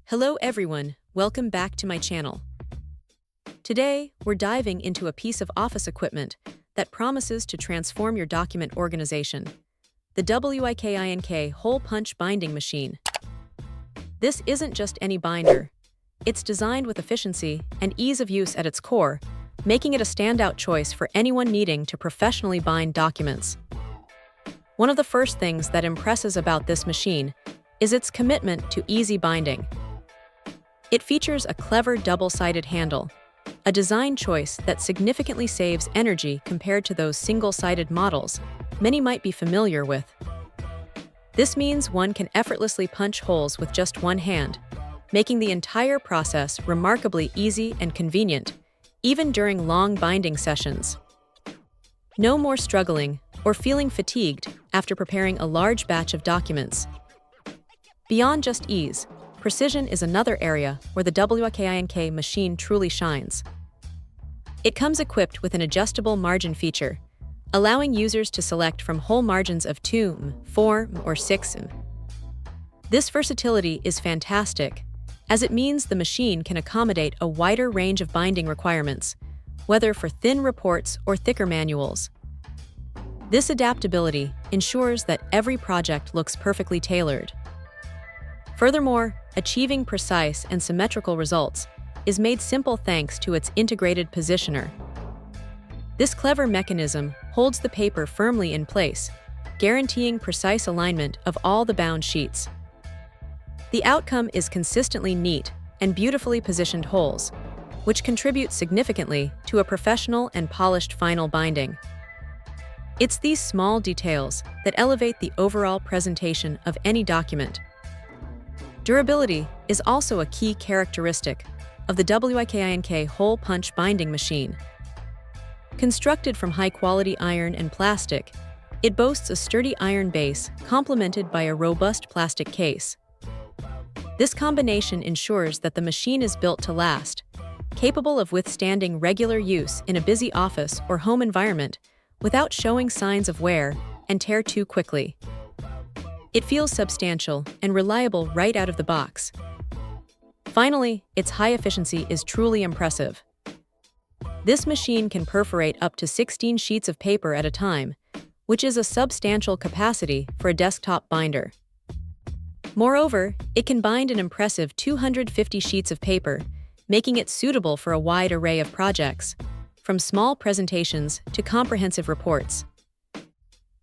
Hello everyone, welcome back to my channel. Today, we're diving into a piece of office equipment that promises to transform your document organization, the WIKINK hole punch binding machine. This isn't just any binder. It's designed with efficiency and ease of use at its core, making it a standout choice for anyone needing to professionally bind documents. One of the first things that impresses about this machine is its commitment to easy binding. It features a clever double-sided handle, a design choice that significantly saves energy compared to those single-sided models many might be familiar with. This means one can effortlessly punch holes with just one hand, making the entire process remarkably easy and convenient, even during long binding sessions. No more struggling or feeling fatigued after preparing a large batch of documents. Beyond just ease, precision is another area where the WIKINK machine truly shines. It comes equipped with an adjustable margin feature, allowing users to select from hole margins of 2 mm, 4 mm, or 6 mm. This versatility is fantastic, as it means the machine can accommodate a wider range of binding requirements, whether for thin reports or thicker manuals. This adaptability ensures that every project looks perfectly tailored. Furthermore, achieving precise and symmetrical results is made simple thanks to its integrated positioner. This clever mechanism holds the paper firmly in place, guaranteeing precise alignment of all the bound sheets. The outcome is consistently neat and beautifully positioned holes, which contribute significantly to a professional and polished final binding. It's these small details that elevate the overall presentation of any document. Durability is also a key characteristic of the WIKINK hole punch binding machine. Constructed from high-quality iron and plastic, it boasts a sturdy iron base complemented by a robust plastic case. This combination ensures that the machine is built to last, capable of withstanding regular use in a busy office or home environment without showing signs of wear and tear too quickly. It feels substantial and reliable right out of the box. Finally, its high efficiency is truly impressive. This machine can perforate up to 16 sheets of paper at a time, which is a substantial capacity for a desktop binder. Moreover, it can bind an impressive 250 sheets of paper, making it suitable for a wide array of projects, from small presentations to comprehensive reports.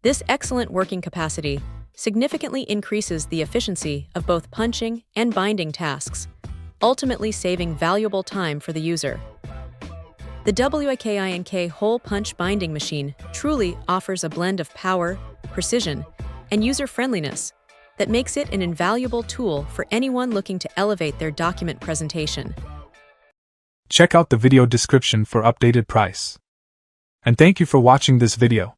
This excellent working capacity significantly increases the efficiency of both punching and binding tasks, ultimately saving valuable time for the user. The WIKINK hole punch binding machine truly offers a blend of power, precision, and user-friendliness that makes it an invaluable tool for anyone looking to elevate their document presentation. Check out the video description for updated price. And thank you for watching this video.